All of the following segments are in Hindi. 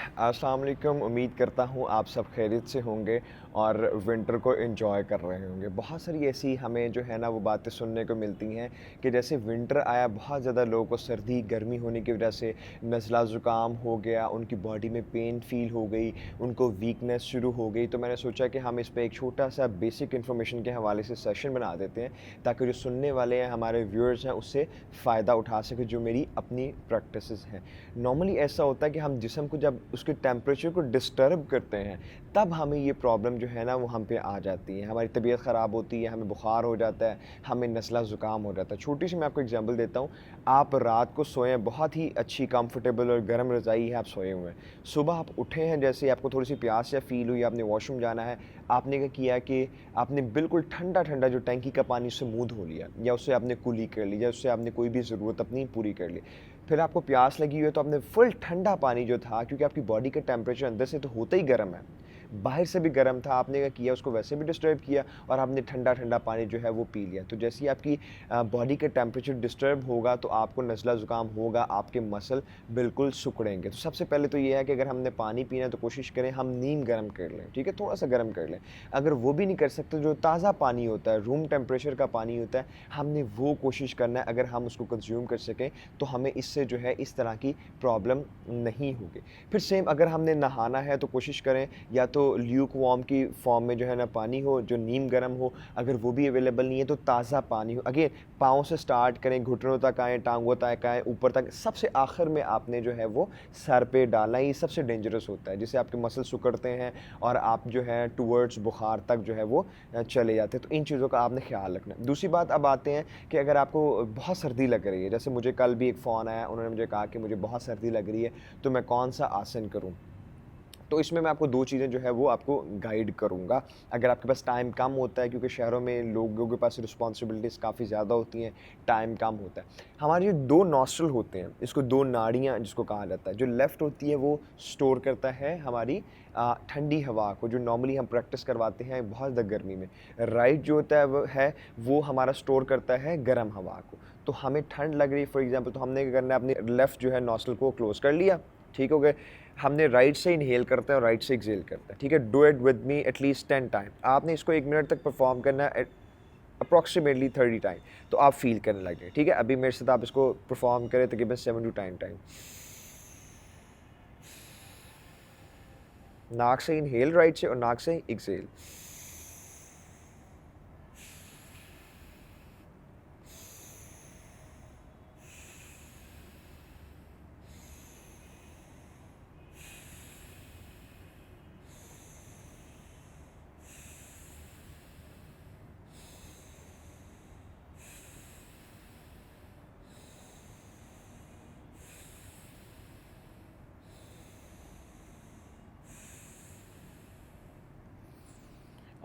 अस्सलाम वालेकुम। उम्मीद करता हूँ आप सब खैरियत से होंगे और विंटर को एंजॉय कर रहे होंगे। बहुत सारी ऐसी हमें जो है ना वो बातें सुनने को मिलती हैं कि जैसे विंटर आया, बहुत ज़्यादा लोगों को सर्दी गर्मी होने की वजह से नज़ला ज़ुकाम हो गया, उनकी बॉडी में पेन फ़ील हो गई, उनको वीकनेस शुरू हो गई। तो मैंने सोचा कि हम इस पे एक छोटा-सा बेसिक इन्फॉर्मेशन के हवाले से सेशन बना देते हैं, ताकि जो सुनने वाले हैं, हमारे व्यूअर्स हैं, उससे फ़ायदा उठा सकें, जो मेरी अपनी प्रैक्टिसेस हैं। नॉर्मली ऐसा होता है कि हम जिस्म को जब उसके टेम्परेचर को डिस्टर्ब करते हैं, तब हमें ये प्रॉब्लम जो है ना वो हम पे आ जाती है। हमारी तबीयत ख़राब होती है, हमें बुखार हो जाता है, हमें नज़ला ज़ुकाम हो जाता है। छोटी-सी मैं आपको एग्ज़ाम्पल देता हूँ। आप रात को सोए हैं, बहुत ही अच्छी कंफर्टेबल और गर्म रज़ाई है, आप सोए हुए हैं। सुबह आप उठे हैं, जैसे ही आपको थोड़ी-सी प्यास या फ़ील हुई, आपने वॉशरूम जाना है, आपने क्या किया कि आपने बिल्कुल ठंडा-ठंडा जो टंकी का पानी, उससे मुँह धो लिया, या उससे आपने कुल्ली कर ली, या उससे आपने कोई भी ज़रूरत अपनी पूरी कर ली। फिर आपको प्यास लगी हुई है, तो आपने फुल ठंडा पानी जो था, क्योंकि आपकी बॉडी का टेम्परेचर अंदर से तो होता ही गर्म है, बाहर से भी गर्म था, आपने क्या किया, उसको वैसे भी डिस्टर्ब किया और आपने ठंडा-ठंडा पानी जो है वो पी लिया। तो जैसे ही आपकी बॉडी का टेम्परेचर डिस्टर्ब होगा, तो आपको नज़ला ज़ुकाम होगा, आपके मसल बिल्कुल सिकुड़ेंगे। तो सबसे पहले तो ये है कि अगर हमने पानी पीना है तो कोशिश करें हम नीम गर्म कर लें, ठीक है? थोड़ा-सा गर्म कर लें। अगर वो भी नहीं कर सकते, जो ताज़ा पानी होता है, रूम टेम्परेचर का पानी होता है, हमने वो कोशिश करना है। अगर हम उसको कंज़्यूम कर सकें, तो हमें इससे जो है इस तरह की प्रॉब्लम नहीं होगी। फिर सेम अगर हमने नहाना है, तो कोशिश करें या तो ल्यूक वार्म की फॉर्म में जो है ना पानी हो, जो नीम गर्म हो। अगर वो भी अवेलेबल नहीं है, तो ताज़ा पानी हो। अगेन पाँव से स्टार्ट करें, घुटनों तक आएँ, टाँगों तक आएँ, ऊपर तक, सबसे आखिर में आपने जो है वो सर पे डालना। ये सबसे डेंजरस होता है, जिससे आपके मसल सिकुड़ते हैं और आप जो है टुवर्ड्स बुखार तक जो है वो चले जाते हैं। तो इन चीज़ों का आपने ख्याल रखना है। दूसरी बात, अब आते हैं कि अगर आपको बहुत सर्दी लग रही है, जैसे मुझे कल भी एक फ़ोन आया, उन्होंने मुझे कहा कि मुझे बहुत सर्दी लग रही है, तो मैं कौन-सा आसन करूँ? तो इसमें मैं आपको 2 चीज़ें जो है वो आपको गाइड करूँगा। अगर आपके पास टाइम कम होता है, क्योंकि शहरों में लोगों के पास रिस्पॉन्सिबिलिटीज़ काफ़ी ज़्यादा होती हैं, टाइम कम होता है। हमारे जो 2 नॉस्ट्रल होते हैं, इसको 2 नाड़ियाँ जिसको कहा जाता है। जो लेफ़्ट होती है वो स्टोर करता है हमारी ठंडी हवा को, जो नॉर्मली हम प्रैक्टिस करवाते हैं बहुत ज़्यादा गर्मी में। राइट जो होता है वो हमारा स्टोर करता है गर्म हवा को। तो हमें ठंड लग रही है फॉर एग्ज़ाम्पल, तो हमने क्या करना है, अपनी लेफ़्ट जो है नॉस्ट्रल को क्लोज़ कर लिया, ठीक हो गए। हमने राइट से इनहेल करते हैं और राइट से एक्सहेल करते हैं, ठीक है? Do it with me at least 10 time. आपने इसको 1 मिनट तक परफॉर्म करना है, अप्रॉक्सिमेटली 30 टाइम, तो आप फील करने लगे, ठीक है? अभी मेरे साथ आप इसको परफॉर्म करें तकरीबन 7 टू 10 टाइम। नाक से इनहेल राइट से, और नाक से एक्सहेल।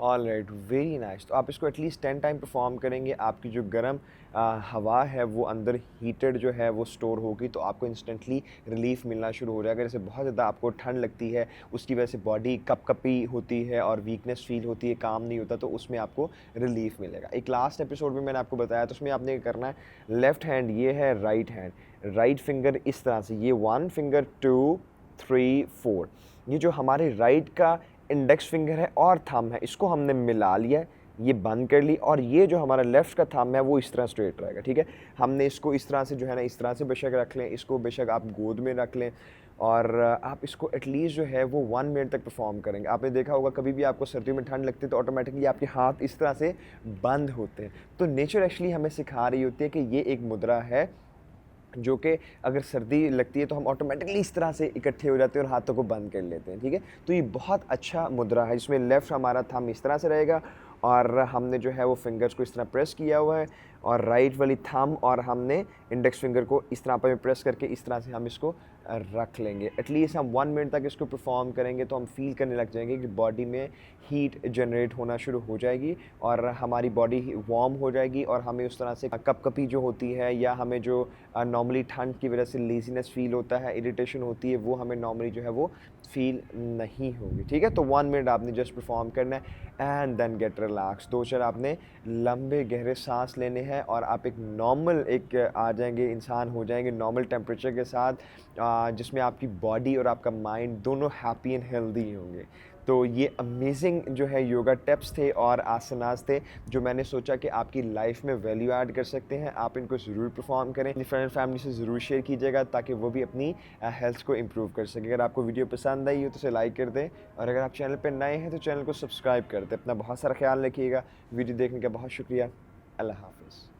Alright, very nice. तो आप इसको एटलीस्ट 10 टाइम परफॉर्म करेंगे, आपकी जो गर्म हवा है वो अंदर हीटेड जो है वो स्टोर होगी, तो आपको इंस्टेंटली रिलीफ मिलना शुरू हो जाएगा। जैसे बहुत ज़्यादा आपको ठंड लगती है, उसकी वजह से बॉडी कपकपी होती है और वीकनेस फील होती है, काम नहीं होता, तो उसमें आपको रिलीफ मिलेगा। एक लास्ट एपिसोड में मैंने आपको बताया, तो उसमें आपने क्या करना है, लेफ्ट हैंड ये है, राइट हैंड, राइट फिंगर इस तरह से, ये 1 फिंगर, 2, 3, 4, ये जो हमारे राइट का इंडेक्स फिंगर है और थंब है, इसको हमने मिला लिया है, ये बंद कर ली, और ये जो हमारा लेफ़्ट का थंब है वो इस तरह स्ट्रेट रहेगा, ठीक है? हमने इसको इस तरह से जो है ना, इस तरह से बेशक रख लें, इसको बेशक आप गोद में रख लें, और आप इसको एटलीस्ट जो है वो 1 मिनट तक परफॉर्म करेंगे। आपने देखा होगा कभी भी आपको सर्दियों में ठंड लगती है, तो ऑटोमेटिकली आपके हाथ इस तरह से बंद होते हैं। तो नेचर एक्चुअली हमें सिखा रही होती है कि ये एक मुद्रा है, जो कि अगर सर्दी लगती है तो हम ऑटोमेटिकली इस तरह से इकट्ठे हो जाते हैं और हाथों को बंद कर लेते हैं, ठीक है? तो ये बहुत अच्छा मुद्रा है, जिसमें लेफ़्ट हमारा थंब इस तरह से रहेगा, और हमने जो है वो फिंगर्स को इस तरह प्रेस किया हुआ है, और राइट वाली थंब और हमने इंडेक्स फिंगर को इस तरह पे प्रेस करके इस तरह से हम इसको रख लेंगे। एटलीस्ट हम 1 मिनट तक इसको परफॉर्म करेंगे, तो हम फ़ील करने लग जाएंगे कि बॉडी में हीट जनरेट होना शुरू हो जाएगी, और हमारी बॉडी वार्म हो जाएगी, और हमें उस तरह से कपकपी जो होती है, या हमें जो नॉर्मली ठंड की वजह से लेज़ीनेस फ़ील होता है, इरिटेशन होती है, वो हमें नॉर्मली जो है वो फ़ील नहीं होगी, ठीक है? तो 1 मिनट आपने जस्ट परफॉर्म करना है, एंड देन गेट रिलैक्स। 2-4 आपने लंबे गहरे सांस लेने हैं, है और आप एक नॉर्मल एक आ जाएँगे, इंसान हो जाएँगे नॉर्मल टेम्परेचर के साथ, जिसमें आपकी बॉडी और आपका माइंड दोनों हैप्पी एंड हेल्दी होंगे। तो ये अमेजिंग जो है योगा टिप्स थे और आसनास थे, जो मैंने सोचा कि आपकी लाइफ में वैल्यू ऐड कर सकते हैं। आप इनको ज़रूर परफॉर्म करें, अपनी फ्रेंड फैमिली से ज़रूर शेयर कीजिएगा ताकि वो भी अपनी हेल्थ को इम्प्रूव कर सकें। अगर आपको वीडियो पसंद आई हो तो उसे लाइक कर दें, और अगर आप चैनल पर नए हैं तो चैनल को सब्सक्राइब कर दें। अपना बहुत सारा ख्याल रखिएगा। वीडियो देखने का बहुत शुक्रिया। अल्लाह हाफ़िज़।